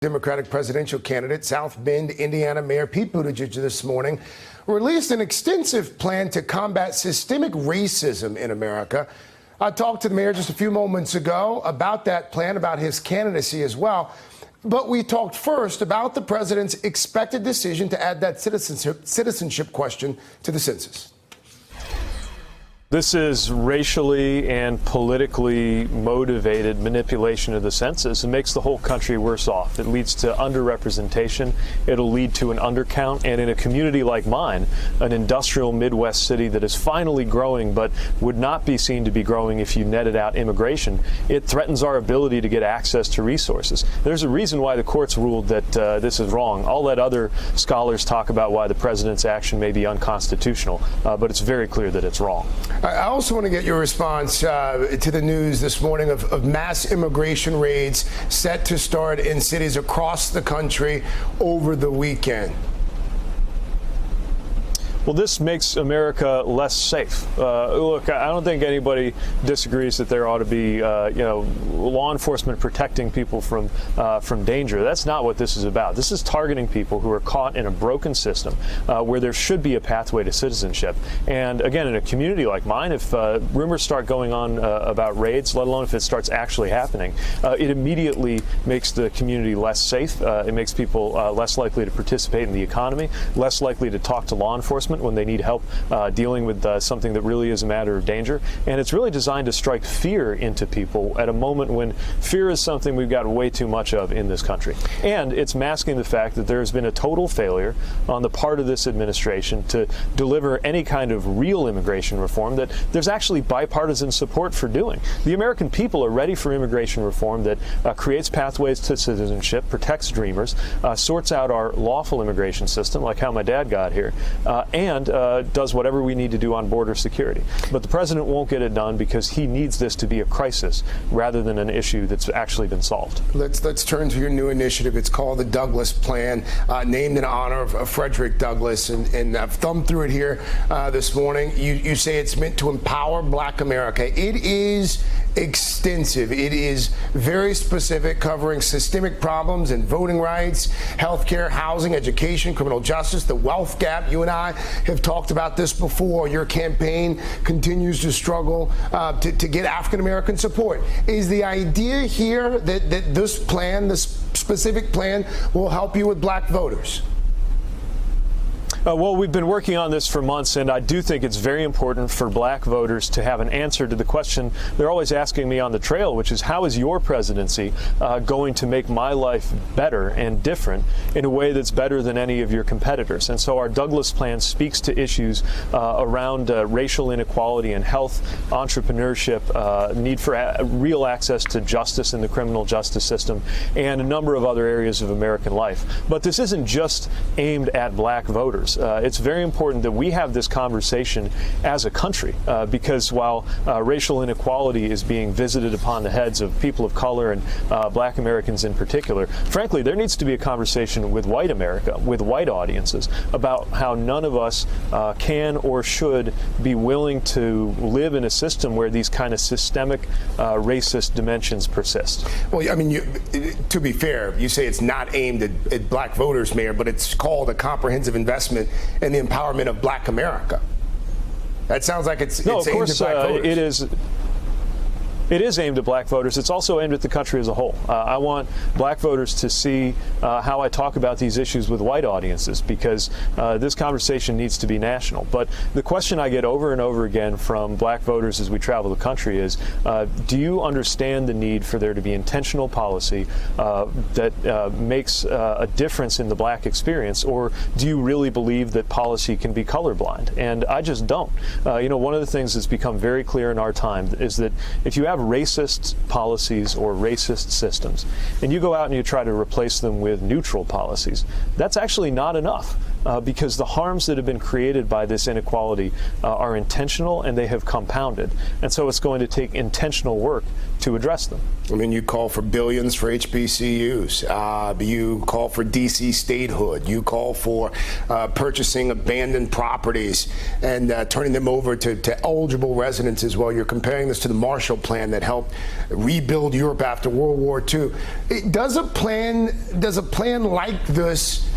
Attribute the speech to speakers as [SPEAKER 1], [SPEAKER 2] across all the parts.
[SPEAKER 1] Democratic presidential candidate, South Bend, Indiana Mayor Pete Buttigieg this morning released an extensive plan to combat systemic racism in America. I talked to the mayor just a few moments ago about that plan, about his candidacy as well. But we talked first about the president's expected decision to add that citizenship question to the census.
[SPEAKER 2] This is racially and politically motivated manipulation of the census. It makes the whole country worse off. It leads to underrepresentation. It'll lead to an undercount. And in a community like mine, an industrial Midwest city that is finally growing but would not be seen to be growing if you netted out immigration, it threatens our ability to get access to resources. There's a reason why the courts ruled that this is wrong. I'll let other scholars talk about why the president's action may be unconstitutional, but it's very clear that it's wrong.
[SPEAKER 1] I also want to get your response to the news this morning of mass immigration raids set to start in cities across the country over the weekend.
[SPEAKER 2] Well, this makes America less safe. Look, I don't think anybody disagrees that there ought to be, law enforcement protecting people from danger. That's not what this is about. This is targeting people who are caught in a broken system where there should be a pathway to citizenship. And again, in a community like mine, if rumors start going on about raids, let alone if it starts actually happening, it immediately makes the community less safe. It makes people less likely to participate in the economy, less likely to talk to law enforcement when they need help dealing with something that really is a matter of danger. And it's really designed to strike fear into people at a moment when fear is something we've got way too much of in this country. And it's masking the fact that there has been a total failure on the part of this administration to deliver any kind of real immigration reform that there's actually bipartisan support for doing. The American people are ready for immigration reform that creates pathways to citizenship, protects dreamers, sorts out our lawful immigration system, like how my dad got here, and does whatever we need to do on border security. But the president won't get it done because he needs this to be a crisis rather than an issue that's actually been solved.
[SPEAKER 1] Let's turn to your new initiative. It's called the Douglas Plan, named in honor of Frederick Douglass. And I've thumbed through it here this morning. You say it's meant to empower Black America. It is extensive. It is very specific, covering systemic problems in voting rights, healthcare, housing, education, criminal justice, the wealth gap. You and I have talked about this before. Your campaign continues to struggle to get African-American support. Is the idea here that this plan, this specific plan, will help you with Black voters?
[SPEAKER 2] Well, we've been working on this for months, and I do think it's very important for Black voters to have an answer to the question they're always asking me on the trail, which is, how is your presidency going to make my life better and different in a way that's better than any of your competitors? And so our Douglas Plan speaks to issues around racial inequality and health, entrepreneurship, need for real access to justice in the criminal justice system, and a number of other areas of American life. But this isn't just aimed at Black voters. It's very important that we have this conversation as a country, because while racial inequality is being visited upon the heads of people of color and Black Americans in particular, frankly, there needs to be a conversation with white America, with white audiences, about how none of us can or should be willing to live in a system where these kind of systemic racist dimensions persist.
[SPEAKER 1] Well, I mean, to be fair, you say it's not aimed at Black voters, Mayor, but it's called a comprehensive investment and the empowerment of Black America. That sounds like it's aimed at Black voters. It is aimed at Black voters. It's also aimed at the country as a whole. I want Black voters to see how I talk about these issues with white audiences, because this conversation needs to be national. But the question I get over and over again from Black voters as we travel the country is, do you understand the need for there to be intentional policy that makes a difference in the Black experience, or do you really believe that policy can be colorblind? And I just don't. One of the things that's become very clear in our time is that if you have racist policies or racist systems, and you go out and you try to replace them with neutral policies, that's actually not enough.
[SPEAKER 2] because the harms that have been created by this inequality are intentional and they have compounded. And so it's going to take intentional work to address them.
[SPEAKER 1] I mean, you call for billions for HBCUs. You call for D.C. statehood. You call for purchasing abandoned properties and turning them over to eligible residents as well. You're comparing this to the Marshall Plan that helped rebuild Europe after World War II. Does a plan like this,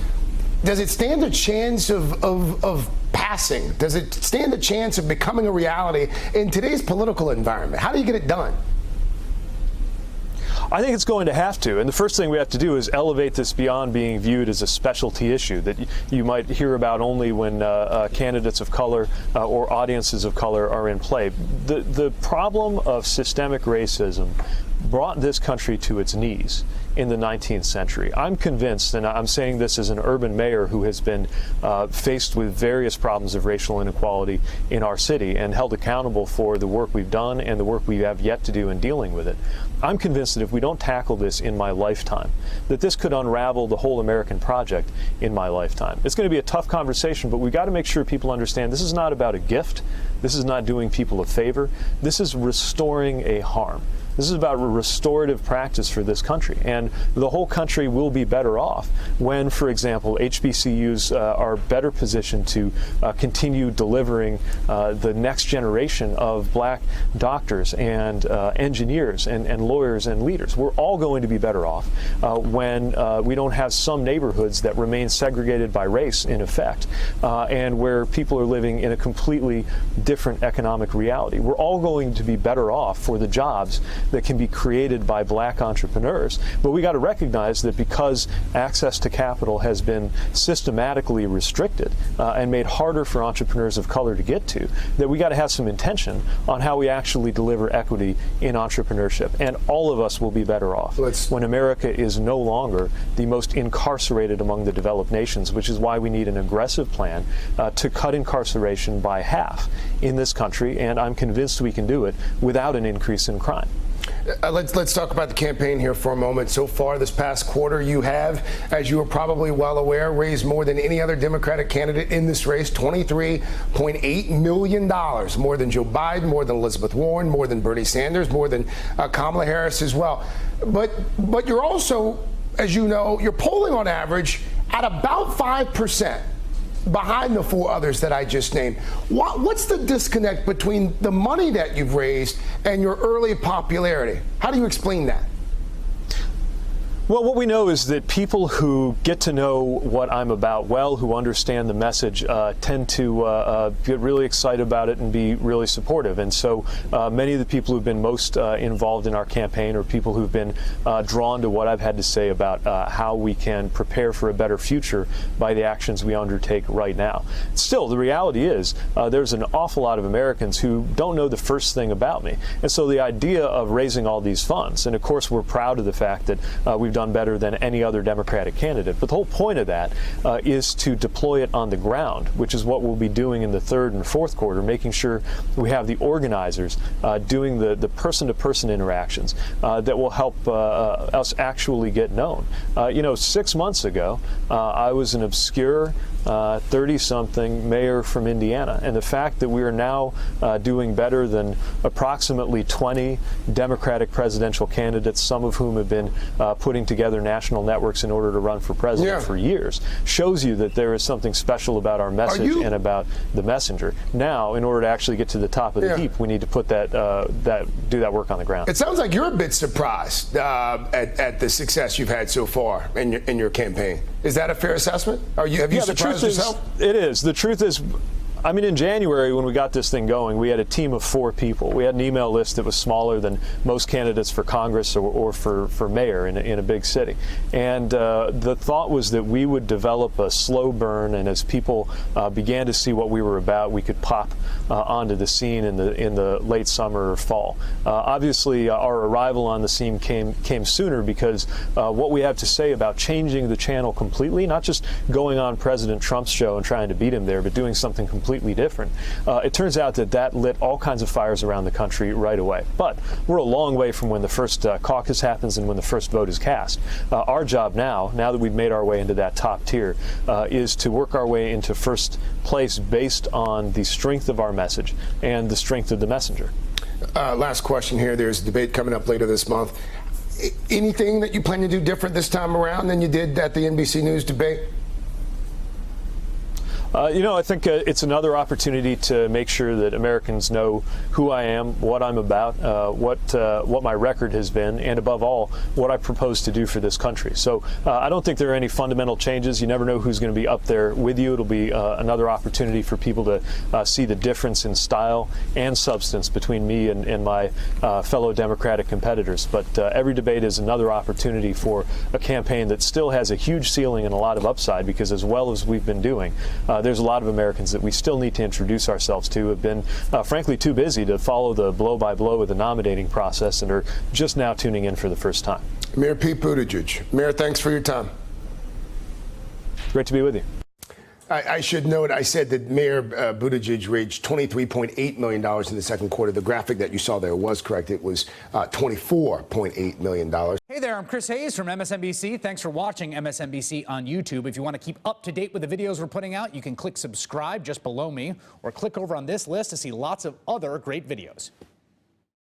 [SPEAKER 1] does it stand a chance of passing? Does it stand a chance of becoming a reality in today's political environment? How do you get it done?
[SPEAKER 2] I think it's going to have to. And the first thing we have to do is elevate this beyond being viewed as a specialty issue that you might hear about only when candidates of color or audiences of color are in play. The problem of systemic racism brought this country to its knees in the 19th century. I'm convinced, and I'm saying this as an urban mayor who has been faced with various problems of racial inequality in our city and held accountable for the work we've done and the work we have yet to do in dealing with it. I'm convinced that if we don't tackle this in my lifetime, that this could unravel the whole American project in my lifetime. It's going to be a tough conversation, but we've got to make sure people understand this is not about a gift. This is not doing people a favor. This is restoring a harm. This is about a restorative practice for this country, and the whole country will be better off when, for example, HBCUs are better positioned to continue delivering the next generation of black doctors and engineers and lawyers and leaders. We're all going to be better off when we don't have some neighborhoods that remain segregated by race, in effect, and where people are living in a completely different economic reality. We're all going to be better off for the jobs that can be created by black entrepreneurs. But we got to recognize that because access to capital has been systematically restricted and made harder for entrepreneurs of color to get to, that we got to have some intention on how we actually deliver equity in entrepreneurship. And all of us will be better off when America is no longer the most incarcerated among the developed nations, which is why we need an aggressive plan to cut incarceration by half in this country. And I'm convinced we can do it without an increase in crime.
[SPEAKER 1] Let's talk about the campaign here for a moment. So far this past quarter, you have, as you are probably well aware, raised more than any other Democratic candidate in this race, $23.8 million, more than Joe Biden, more than Elizabeth Warren, more than Bernie Sanders, more than Kamala Harris as well. But you're also, as you know, you're polling on average at about 5%. Behind the four others that I just named. What's the disconnect between the money that you've raised and your early popularity? How do you explain that?
[SPEAKER 2] Well, what we know is that people who get to know what I'm about well, who understand the message, tend to get really excited about it and be really supportive. And so many of the people who've been most involved in our campaign are people who've been drawn to what I've had to say about how we can prepare for a better future by the actions we undertake right now. Still, the reality is there's an awful lot of Americans who don't know the first thing about me. And so the idea of raising all these funds, and of course we're proud of the fact that we've done better than any other Democratic candidate. But the whole point of that is to deploy it on the ground, which is what we'll be doing in the third and fourth quarter, making sure we have the organizers doing the person-to-person interactions that will help us actually get known. 6 months ago, I was an obscure 30-something mayor from Indiana, and the fact that we are now doing better than approximately 20 Democratic presidential candidates, some of whom have been putting together national networks in order to run for president for years, shows you that there is something special about our message and about the messenger. Now, in order to actually get to the top of the heap, we need to put do that work on the ground.
[SPEAKER 1] It sounds like you're a bit surprised at the success you've had so far in your campaign. Is that a fair assessment? Have you surprised yourself?
[SPEAKER 2] It is. The truth is, I mean, in January, when we got this thing going, we had a team of 4 people. We had an email list that was smaller than most candidates for Congress or for mayor in a big city. And the thought was that we would develop a slow burn, and as people began to see what we were about, we could pop onto the scene in the late summer or fall. Obviously, our arrival on the scene came sooner because what we have to say about changing the channel completely, not just going on President Trump's show and trying to beat him there, but doing something completely completely different. It turns out that lit all kinds of fires around the country right away. But we're a long way from when the first caucus happens and when the first vote is cast. Our job now that we've made our way into that top tier, is to work our way into first place based on the strength of our message and the strength of the messenger.
[SPEAKER 1] Last question here. There's a debate coming up later this month. Anything that you plan to do different this time around than you did at the NBC News debate?
[SPEAKER 2] I think it's another opportunity to make sure that Americans know who I am, what I'm about, what my record has been, and above all, what I propose to do for this country. So I don't think there are any fundamental changes. You never know who's going to be up there with you. It'll be another opportunity for people to see the difference in style and substance between me and my fellow Democratic competitors. But every debate is another opportunity for a campaign that still has a huge ceiling and a lot of upside, because as well as we've been doing, there's a lot of Americans that we still need to introduce ourselves to, have been, frankly, too busy to follow the blow-by-blow of the nominating process and are just now tuning in for the first time.
[SPEAKER 1] Mayor Pete Buttigieg. Mayor, thanks for your time.
[SPEAKER 2] Great to be with you.
[SPEAKER 1] I should note, I said that Mayor Buttigieg raised $23.8 million in the second quarter. The graphic that you saw there was correct. It was $24.8 million.
[SPEAKER 3] Hey there, I'm Chris Hayes from MSNBC. Thanks for watching MSNBC on YouTube. If you want to keep up to date with the videos we're putting out, you can click subscribe just below me or click over on this list to see lots of other great videos.